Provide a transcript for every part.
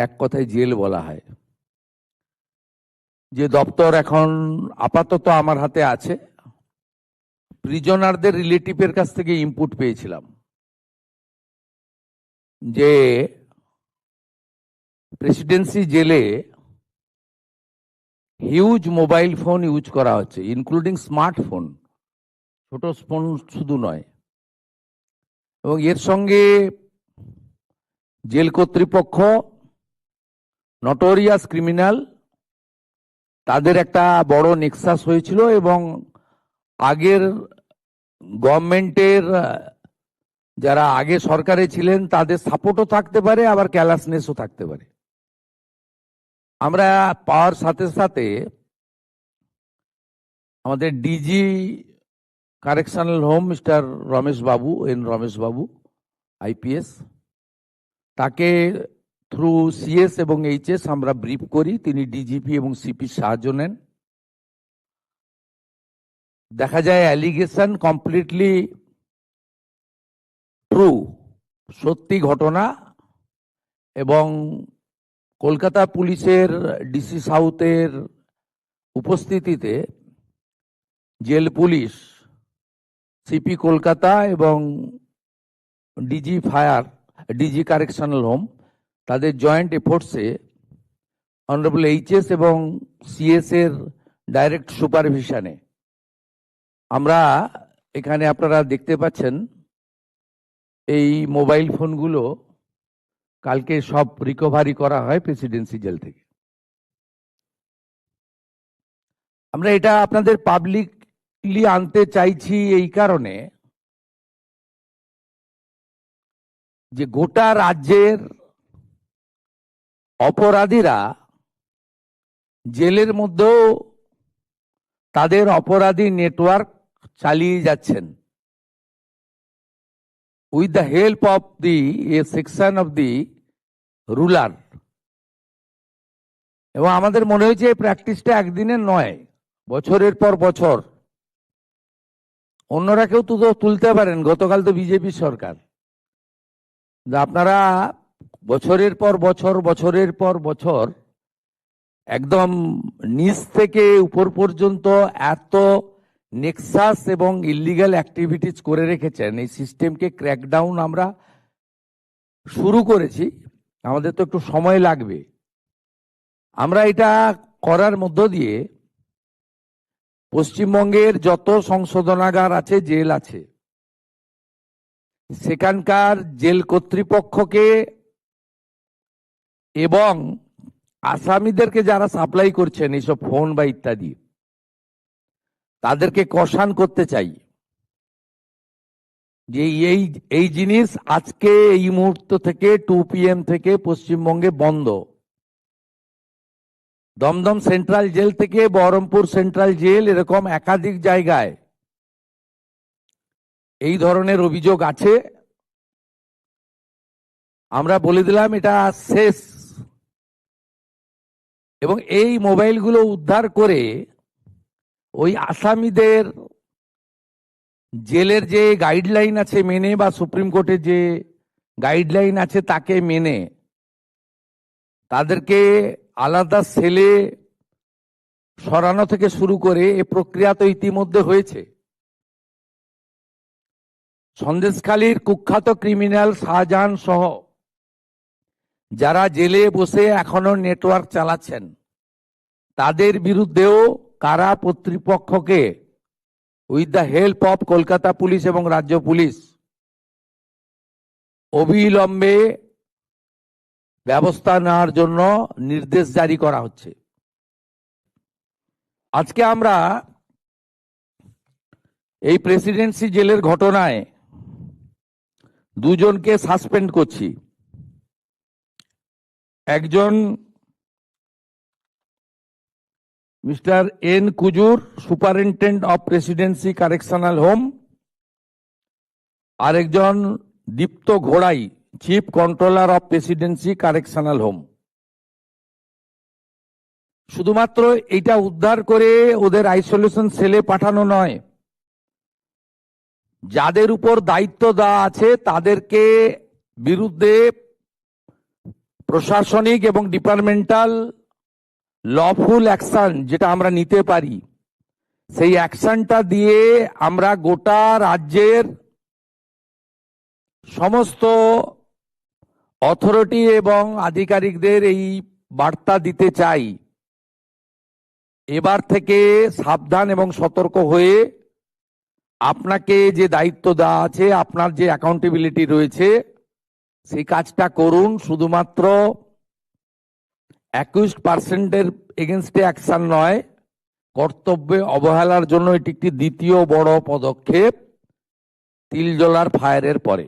এক কথায় জেল বলা হয়। যে দপ্তর এখন আপাতত আমার হাতে আছে, প্রিজনারদের রিলেটিভের কাছ থেকে ইনপুট পেয়েছিলাম যে প্রেসিডেন্সি জেলে হিউজ মোবাইল ফোন ইউজ করা হচ্ছে, ইনক্লুডিং স্মার্টফোন, ছোট ফোন শুধু নয়। এবং এর সঙ্গে জেল কর্তৃপক্ষ, নটোরিয়াস ক্রিমিনাল, তাদের একটা বড় নেক্সাস হয়েছিল এবং আগের গভর্নমেন্টের যারা আগে সরকারে ছিলেন তাদের সাপোর্টও থাকতে পারে, আবার ক্যালাসনেসও থাকতে পারে। আমরা পাওয়ার সাথে সাথে আমাদের DG correctional home Mister Ramesh Babu, Ramesh Babu IPS, তাকে থ্রু সিএস এবং এইচএস আমরা ব্রিফ করি। তিনি ডিজিপি এবং সিপি সাহায্য নেন। দেখা যায় অ্যালিগেশন কমপ্লিটলি ট্রু, সত্যি ঘটনা। এবং কলকাতা পুলিশের ডিসি সাউথের উপস্থিতিতে জেল পুলিশ, সিপি কলকাতা এবং DG fire, DG correctional home, তাদের জয়েন্ট এফোর্টসে অনারেবল এইচএস এবং সিএস এর ডাইরেক্ট সুপারভিশনে আমরা এখানে আপনারা দেখতে পাচ্ছেন এই মোবাইল ফোনগুলো কালকে সব রিকভারি করা হয় প্রেসিডেন্সি জেল থেকে। আমরা এটা আপনাদের পাবলিকলি আনতে চাইছি এই কারণে যে গোটা রাজ্যের অপরাধীরা জেলের মধ্যেও তাদের অপরাধী নেটওয়ার্ক চালিয়ে যাচ্ছেন with the help of the section of the ruler. এবং আমাদের মনে হয়েছে এই প্র্যাকটিসটা একদিনের নয়, বছরের পর বছর। অন্যরা কেউ তো তুলতে পারেন, গতকাল তো বিজেপি সরকার। আপনারা বছরের পর বছর, বছরের পর বছর একদম নিচ থেকে উপর পর্যন্ত এত নেক্সাস এবং ইলিগাল অ্যাক্টিভিটিস করে রেখেছেন। এই সিস্টেমকে ক্র্যাকডাউন আমরা শুরু করেছি, আমাদের তো একটু সময় লাগবে। আমরা এটা করার মধ্য দিয়ে পশ্চিমবঙ্গের যত সংশোধনাগার আছে, জেল আছে, সেখানকার জেল কর্তৃপক্ষকে এবং আসামিদেরকে যারা সাপ্লাই করছেন এইসব ফোন বা ইত্যাদি, তাদেরকে কষান করতে চাই যে এই জিনিস আজকে এই মুহূর্ত থেকে 2 PM থেকে পশ্চিমবঙ্গে বন্ধ। দমদম সেন্ট্রাল জেল থেকে বহরমপুর সেন্ট্রাল জেল, এরকম একাধিক জায়গায় এই ধরনের অভিযোগ আছে। আমরা বলে দিলাম এটা শেষ। এবং এই মোবাইলগুলো উদ্ধার করে ওই আসামিদের জেলের যে গাইডলাইন আছে মেনে, বা সুপ্রিম কোর্টের যে গাইডলাইন আছে তাকে মেনে তাদেরকে আলাদা সেলে সরানো থেকে শুরু করে এ প্রক্রিয়া তো ইতিমধ্যে হয়েছে। সন্দেশখালীর কুখ্যাত ক্রিমিনাল শাহজাহান সহ যারা জেলে বসে এখনো নেটওয়ার্ক চালাচ্ছেন, তাদের বিরুদ্ধেও কারা কর্তৃপক্ষকে with the help of Kolkata police এবং রাজ্য পুলিশ অবিলম্বে ব্যবস্থা নেওয়ার জন্য নির্দেশ জারি করা হচ্ছে। আজকে আমরা এই প্রেসিডেন্সি জেলের ঘটনায় দুজনকে সাসপেন্ড করছি। একজন mister N Kujur, superintendent of Presidency correctional home, আরেকজন দীপ্ত ঘোড়াই, chief controller of Presidency correctional home. শুধুমাত্র এটা উদ্ধার করে ওদের আইসোলেশন সেলে পাঠানো নয়, যাদের উপর দায়িত্ব দেওয়া আছে তাদেরকে বিরুদ্ধে প্রশাসনিক এবং ডিপার্টমেন্টাল লফুল অ্যাকশন যেটা আমরা নিতে পারি, সেই অ্যাকশনটা দিয়ে আমরা গোটা রাজ্যের সমস্ত অথরিটি এবং আধিকারিকদের এই বার্তা দিতে চাই, এবার থেকে সাবধান এবং সতর্ক হয়ে আপনাকে যে দায়িত্ব দেওয়া আছে, আপনার যে অ্যাকাউন্টেবিলিটি রয়েছে, সেই কাজটা করুন। শুধুমাত্র অ্যাকিউজড পার্সেন্টের এগেনস্টে অ্যাকশন নয়, কর্তব্যে অবহেলার জন্য এটি একটি দ্বিতীয় বড় পদক্ষেপ তিলজলার ফায়ারের পরে।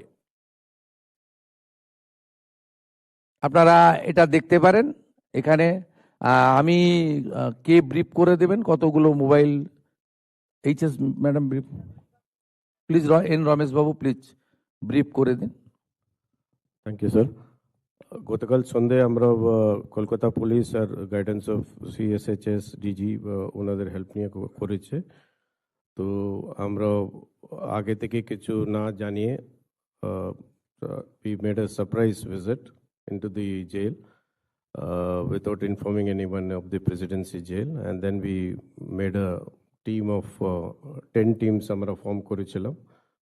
আপনারা এটা দেখতে পারেন এখানে। আমি কে ব্রিফ করে দেবেন কতগুলো mobile? HS madam brief please. N Ramesh babu please brief করে দিন। Thank you sir. গতকাল সন্ধ্যায় আমরা কলকাতা পুলিশ আর গাইডেন্স অফ সিএসএইচএস ডিজি ওনাদের হেল্প নিয়ে করেছে। তো আমরা আগে থেকে কিছু না জানিয়ে we made a surprise visit into the jail without informing anyone of the presidency jail, and then we made a team of 10 teams আমরা ফর্ম করেছিলাম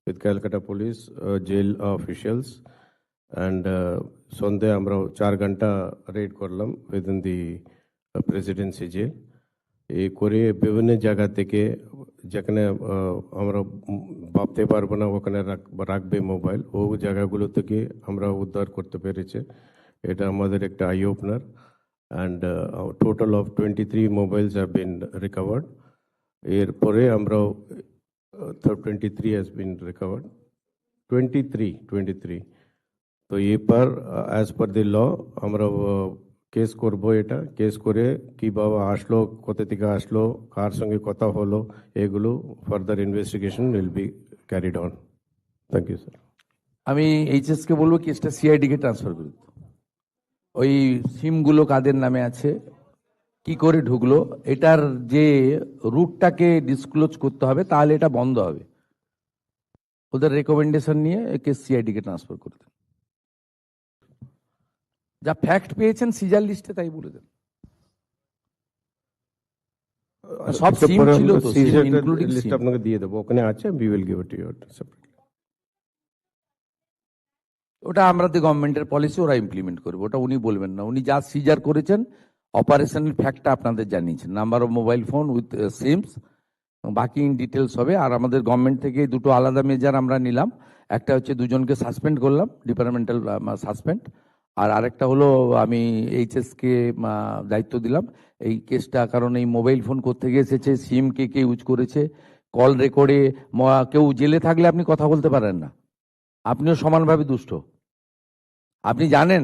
with Calcutta police jail officials, and সন্ধ্যে আমরা 4 ঘন্টা রেড করলাম within the presidency jail। এই করে বিভিন্ন জায়গা থেকে যেখানে আমরা ভাবতে পারবো না ওখানে রাখবে মোবাইল, ও জায়গাগুলো থেকে আমরা উদ্ধার করতে পেরেছে। এটা আমাদের একটা I opener. And total of 23 mobiles have been recovered. এরপরে আমরা 23 হ্যাজ বিন রিকভার্ড, 23। তো এরপর অ্যাজ পার দি ল আমরা কেস করব। এটা কেস করে কিভাবে আসলো, কোথা থেকে আসলো, কার সঙ্গে কথা হলো, এগুলো further investigation will be carried on. Thank you sir. আমি এইচএস কে বলবো কেসটা সিআইডি কে ট্রান্সফার করে দিতে। ওই সিমগুলো কাদের নামে আছে, কি করে ঢুকলো, এটার যে রুটটাকে ডিসক্লোজ করতে হবে, তাহলে এটা বন্ধ হবে। ওদের রেকমেন্ডেশন নিয়ে কেস সিআইডি কে ট্রান্সফার করে দেন। যা ফ্যাক্ট পেয়েছেন সিজার লিস্টে তাই বলে দেন। সব সিম ছিল তো, ইনক্লুডিং লিস্ট আপনাকে দিয়ে দেবো, ওখানে আছে, we will give it to you separately. ওটা আমাদের গভর্নমেন্টের পলিসি, ওরা ইমপ্লিমেন্ট করবে, ওটা উনি বলবেন না। উনি যা সিজার করেছেন অপারেশনাল ফ্যাক্টটা আপনাদের জানিয়েছেন, number of mobile phone with seems, বাকি ইন ডিটেলস হবে। আর আমাদের গভর্নমেন্ট থেকে দুটো আলাদা মেজার আমরা নিলাম। একটা হচ্ছে দুজনকে সাসপেন্ড করলাম, ডিপার্টমেন্টাল সাসপেন্ড। আর আরেকটা হলো আমি এইচএস কে দায়িত্ব দিলাম এই কেসটা, কারণ এই মোবাইল ফোন কোত্থেকে এসেছে, সিম কে কে ইউজ করেছে, কল রেকর্ডে কেউ জেলে থাকলে আপনি কথা বলতে পারেন না, আপনিও সমানভাবে দুষ্ট। আপনি জানেন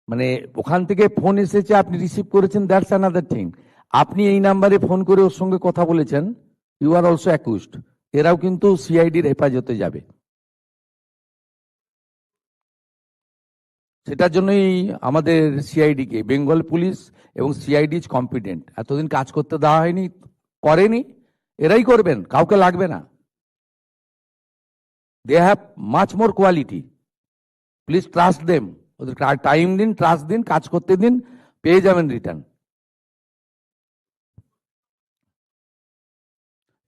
মানে ওখান থেকে ফোন এসেছে, আপনি রিসিভ করেছেন, দ্যাটস অ্যানাদার থিং। আপনি এই নাম্বারে ফোন করে ওর সঙ্গে কথা বলেছেন, ইউ আর অলসো অ্যাকিউজড। এরাও কিন্তু সিআইডির হেফাজতে যাবে। সেটার জন্যই আমাদের সিআইডি কে, বেঙ্গল পুলিশ এবং সিআইডি ইজ কম্পিটেন্ট। এতদিন কাজ করতে দেওয়া হয়নি, করেনি, এরাই করবেন, কাউকে লাগবে না। They have much more quality, please trust them. ওদের টাইম দিন, ট্রাস্ট দিন, কাজ করতে দিন, পেয়ে যাবেন রিটার্ন।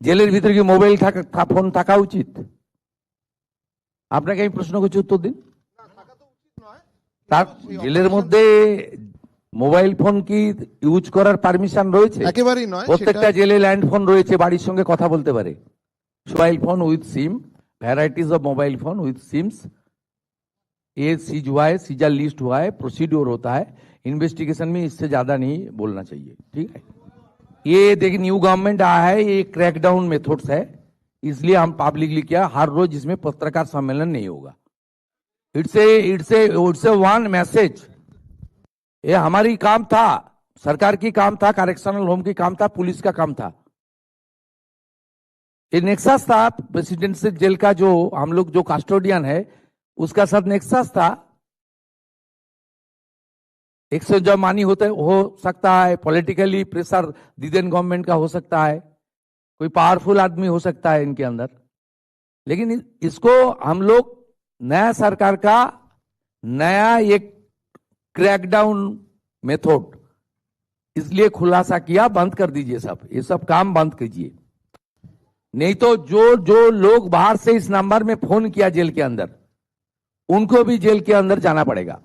জেলের ভিতরে কি মোবাইল ফোন থাকা উচিত? আপনাকে আমি প্রশ্ন করছি, উত্তর দিন। তার জেলের মধ্যে মোবাইল ফোন কি ইউজ করার পারমিশন রয়েছে? একেবারেই নয়। প্রত্যেকটা জেলে ল্যান্ড ফোন রয়েছে, বাড়ির সঙ্গে কথা বলতে পারে। Mobile phone with SIM, varieties of mobile phone with SIMs, ये सीज हुआ है, सीजर लिस्ट हुआ है, प्रोसीड्योर होता है इन्वेस्टिगेशन में, इससे ज्यादा नहीं बोलना चाहिए। ठीक है, ये देखिए न्यू गवर्नमेंट आया है, ये क्रैकडाउन मेथड्स है, इसलिए हम पब्लिकली किया। हर रोज इसमें पत्रकार सम्मेलन नहीं होगा। It's a one message. ये हमारी काम था, सरकार की काम था, करेक्शनल होम की काम था, पुलिस का काम था। ये नेक्सस था प्रेसिडेंशियल जेल का, जो हम लोग जो कस्टोडियन है उसका साथ नेक्सस था। एक से जो मानी होता है हो सकता है, पॉलिटिकली प्रेशर दिदेन गवर्नमेंट का हो सकता है, कोई पावरफुल आदमी हो सकता है इनके अंदर, लेकिन इसको हम लोग नया सरकार का नया एक क्रैकडाउन मेथड इसलिए खुलासा किया, बंद कर दीजिए सब, ये सब काम बंद कीजिए। नहीं तो जो जो लोग बाहर से इस नंबर में फोन किया जेल के अंदर, उनको भी जेल के अंदर जाना पड़ेगा।